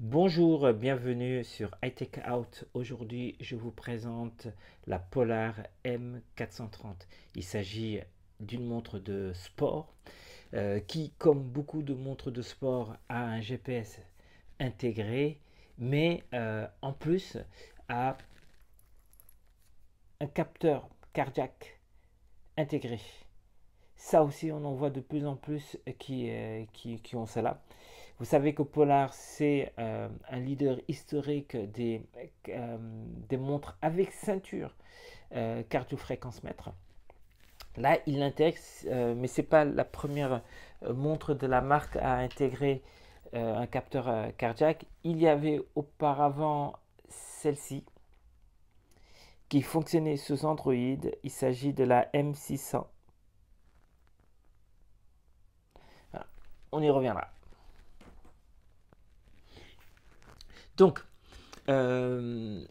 Bonjour, bienvenue sur iTech Out. Aujourd'hui, je vous présente la Polar M430. Il s'agit d'une montre de sport qui, comme beaucoup de montres de sport, a un GPS intégré, mais en plus a un capteur cardiaque intégré. Ça aussi, on en voit de plus en plus qui ont cela. Vous savez que Polar, c'est un leader historique des montres avec ceinture cardiofréquence mètre. Là, il l'intègre, mais ce n'est pas la première montre de la marque à intégrer un capteur cardiaque. Il y avait auparavant celle-ci qui fonctionnait sous Android. Il s'agit de la M600. Voilà. On y reviendra. Donc, euh,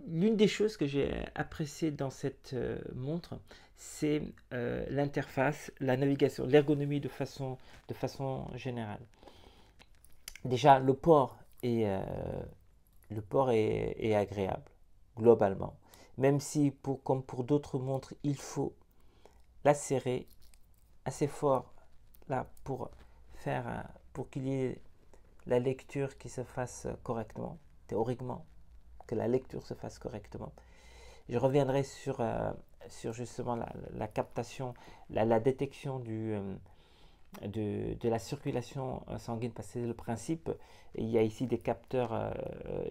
l'une des choses que j'ai appréciées dans cette montre, c'est l'interface, la navigation, l'ergonomie de façon générale. Déjà, le port est agréable, globalement. Même si, comme pour d'autres montres, il faut la serrer assez fort là pour qu'il y ait la lecture qui se fasse correctement, théoriquement, que la lecture se fasse correctement. Je reviendrai sur justement la captation, la détection de la circulation sanguine, parce que c'est le principe. Et il y a ici des capteurs,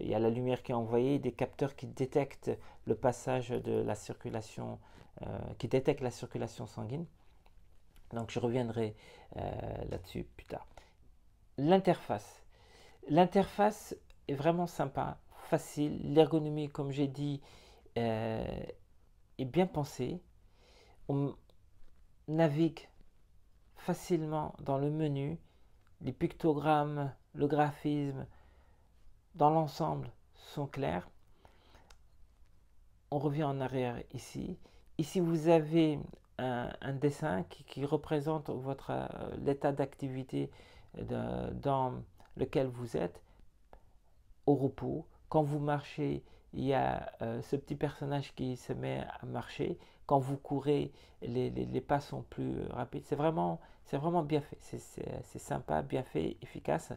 il y a la lumière qui est envoyée, des capteurs qui détectent le passage de la circulation, qui détectent la circulation sanguine. Donc je reviendrai là-dessus plus tard. L'interface. L'interface est vraiment sympa, facile. L'ergonomie, comme j'ai dit, euh, est bien pensée. On navigue facilement dans le menu. Les pictogrammes, le graphisme, dans l'ensemble, sont clairs. On revient en arrière ici. Ici, vous avez un dessin qui représente l'état d'activité dans lequel vous êtes au repos. Quand vous marchez, il y a ce petit personnage qui se met à marcher. Quand vous courez, les pas sont plus rapides. C'est vraiment bien fait. C'est sympa, bien fait, efficace.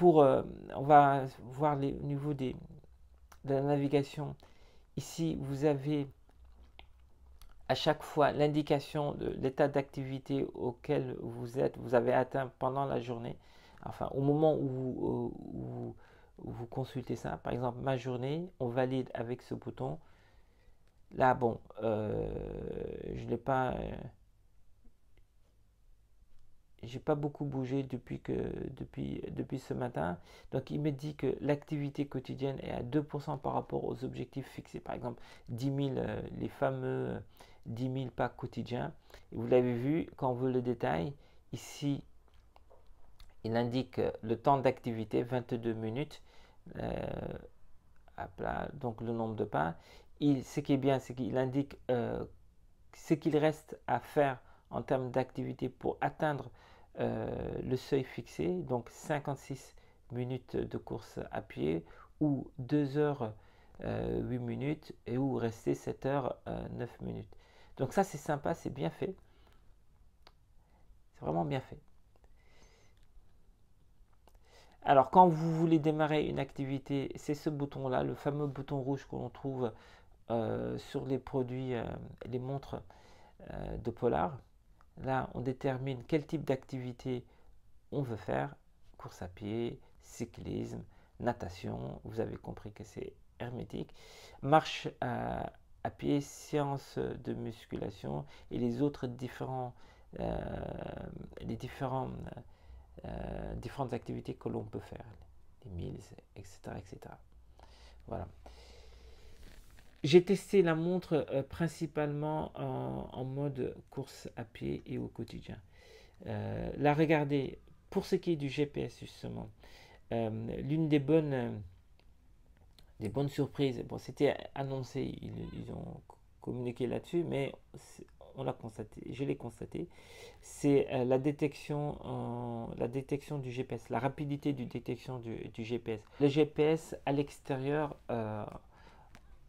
On va voir au niveau de la navigation. Ici, vous avez à chaque fois l'indication de l'état d'activité auquel vous avez atteint pendant la journée. Enfin, au moment où vous consultez ça, par exemple, ma journée, on valide avec ce bouton. Là, bon, je n'ai pas, j'ai pas beaucoup bougé depuis ce matin. Donc, il me dit que l'activité quotidienne est à 2% par rapport aux objectifs fixés. Par exemple, 10 000, les fameux 10 000 pas quotidiens. Et vous l'avez vu, quand on veut le détail, ici, il indique le temps d'activité, 22 minutes. Euh, donc, le nombre de pas. Ce qui est bien, c'est qu'il indique ce qu'il reste à faire en termes d'activité pour atteindre le seuil fixé, donc 56 minutes de course à pied ou 2 heures 8 minutes et ou rester 7 heures 9 minutes. Donc ça c'est sympa, c'est bien fait, c'est vraiment bien fait. Alors quand vous voulez démarrer une activité, c'est ce bouton là, le fameux bouton rouge que l'on trouve sur les produits, les montres de Polar. Là, on détermine quel type d'activité on veut faire. Course à pied, cyclisme, natation. Vous avez compris que c'est hermétique. Marche à pied, séance de musculation et les autres euh, différentes activités que l'on peut faire. Les milles, etc. etc. Voilà. J'ai testé la montre principalement en mode course à pied et au quotidien. La regarder pour ce qui est du GPS justement. L'une des bonnes surprises, bon, c'était annoncé, ils ont communiqué là-dessus, mais on l'a constaté, je l'ai constaté, c'est la détection du GPS, la rapidité de détection du GPS. Le GPS à l'extérieur,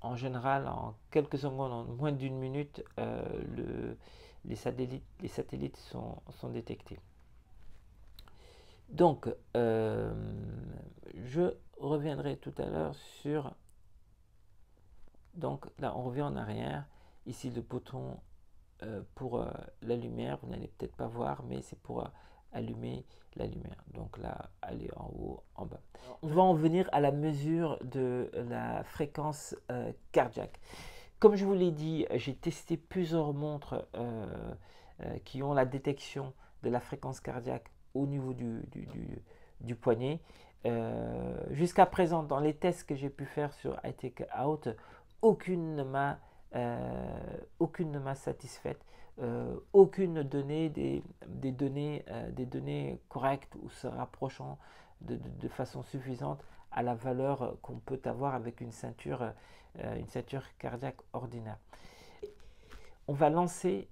en général, en quelques secondes, en moins d'une minute, les satellites sont détectés. Donc, je reviendrai tout à l'heure sur... Donc là, on revient en arrière. Ici, le bouton pour la lumière, vous n'allez peut-être pas voir, mais c'est pour allumer la lumière. Donc là, aller en haut, en bas. On va en venir à la mesure de la fréquence cardiaque. Comme je vous l'ai dit, j'ai testé plusieurs montres qui ont la détection de la fréquence cardiaque au niveau du poignet. Jusqu'à présent, dans les tests que j'ai pu faire sur iTakeOut, aucune ne m'a satisfaite. Aucune donnée des données correctes ou se rapprochant de façon suffisante à la valeur qu'on peut avoir avec une ceinture cardiaque ordinaire. On va lancer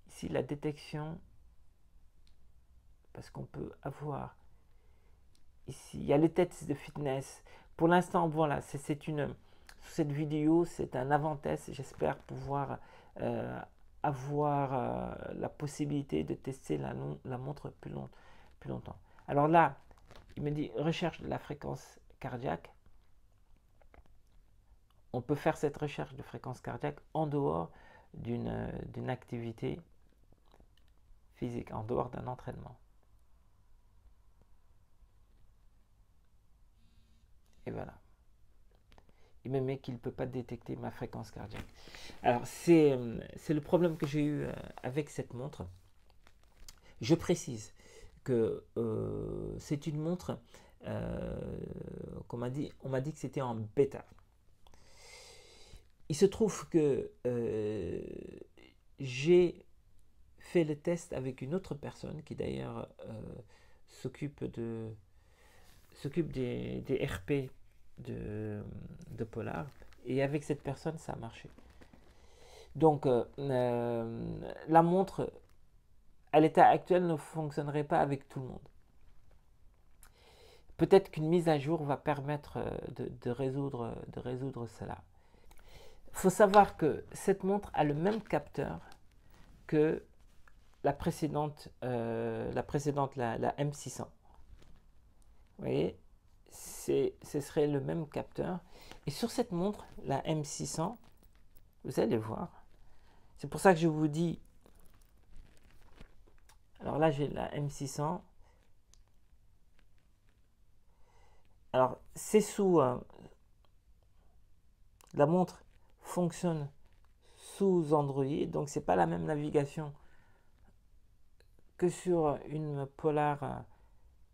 ici la détection, parce qu'on peut avoir ici, il y a les tests de fitness. Pour l'instant, voilà, cette vidéo, c'est un avant-test. J'espère pouvoir avoir la possibilité de tester la montre plus longtemps. Alors là, il me dit recherche de la fréquence cardiaque. On peut faire cette recherche de fréquence cardiaque en dehors d'une activité physique, en dehors d'un entraînement. Et voilà. Il me met qu'il ne peut pas détecter ma fréquence cardiaque. Alors, c'est le problème que j'ai eu avec cette montre. Je précise que c'est une montre on m'a dit que c'était en bêta. Il se trouve que j'ai fait le test avec une autre personne qui d'ailleurs s'occupe des RP de Polar, et avec cette personne ça a marché. Donc la montre à l'état actuel ne fonctionnerait pas avec tout le monde. Peut-être qu'une mise à jour va permettre de résoudre cela. Il faut savoir que cette montre a le même capteur que la précédente, la M600. Vous voyez, ce serait le même capteur. Et sur cette montre, la M600, vous allez voir, c'est pour ça que je vous dis, alors là j'ai la M600, alors c'est sous, la montre fonctionne sous Android, donc c'est pas la même navigation que sur une Polar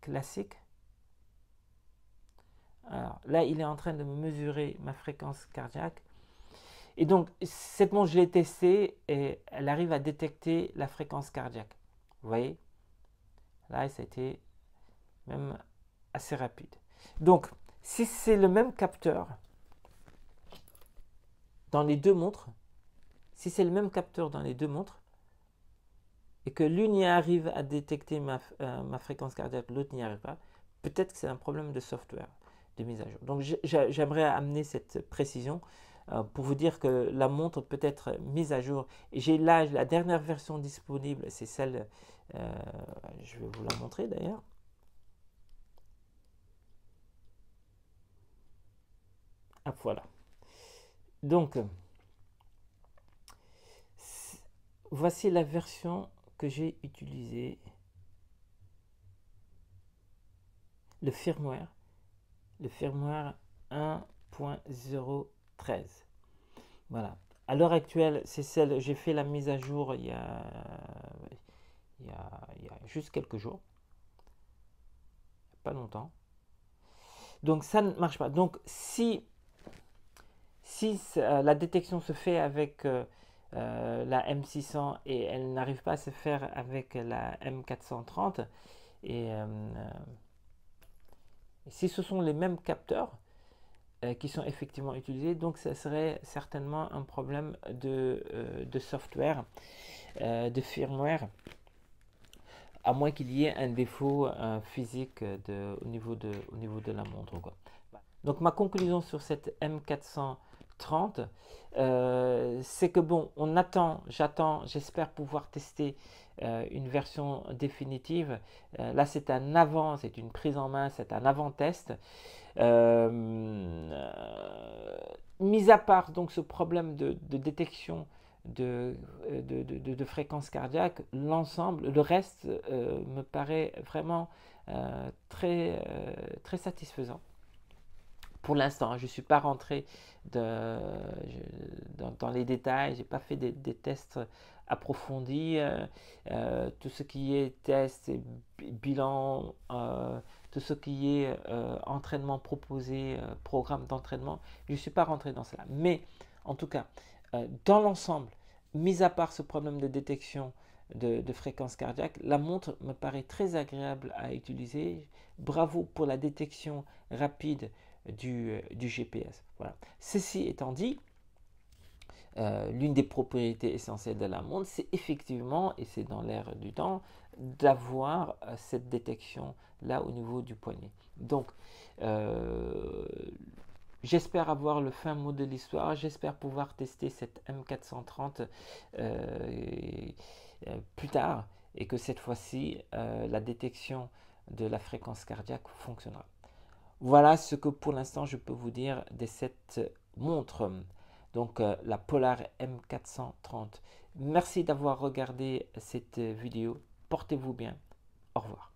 classique. Alors là, il est en train de mesurer ma fréquence cardiaque. Et donc, cette montre, je l'ai testée et elle arrive à détecter la fréquence cardiaque. Vous voyez? Là, ça a été même assez rapide. Donc, si c'est le même capteur dans les deux montres, si c'est le même capteur dans les deux montres, et que l'une y arrive à détecter ma fréquence cardiaque, l'autre n'y arrive pas, peut-être que c'est un problème de software, de mise à jour. Donc j'aimerais amener cette précision pour vous dire que la montre peut être mise à jour. Et j'ai là la dernière version disponible, c'est celle, je vais vous la montrer d'ailleurs. Ah voilà. Donc, voici la version que j'ai utilisée. Le firmware 1.013. Voilà. À l'heure actuelle, c'est celle, j'ai fait la mise à jour il y a juste quelques jours. Pas longtemps. Donc ça ne marche pas. Donc si la détection se fait avec la M600 et elle n'arrive pas à se faire avec la M430, et si ce sont les mêmes capteurs, qui sont effectivement utilisés. Donc, ça serait certainement un problème de software, de firmware, à moins qu'il y ait un défaut physique au niveau de la montre, quoi. Donc ma conclusion sur cette M430, c'est que bon, j'espère pouvoir tester une version définitive. Là, c'est un avant, c'est une prise en main, c'est un avant-test. Mis à part donc ce problème de détection de fréquence cardiaque, l'ensemble, le reste me paraît vraiment très satisfaisant. Pour l'instant, je ne suis pas rentré dans les détails, je n'ai pas fait des tests approfondis. Tout ce qui est test et bilan, tout ce qui est entraînement proposé, programme d'entraînement, je ne suis pas rentré dans cela. Mais en tout cas, dans l'ensemble, mis à part ce problème de détection de fréquence cardiaque, la montre me paraît très agréable à utiliser. Bravo pour la détection rapide du GPS. Voilà. Ceci étant dit, l'une des propriétés essentielles de la montre, c'est effectivement, et c'est dans l'air du temps, d'avoir cette détection là au niveau du poignet. Donc, j'espère avoir le fin mot de l'histoire, j'espère pouvoir tester cette M430 plus tard, et que cette fois-ci, la détection de la fréquence cardiaque fonctionnera. Voilà ce que pour l'instant je peux vous dire de cette montre, donc la Polar M430. Merci d'avoir regardé cette vidéo, portez-vous bien, au revoir.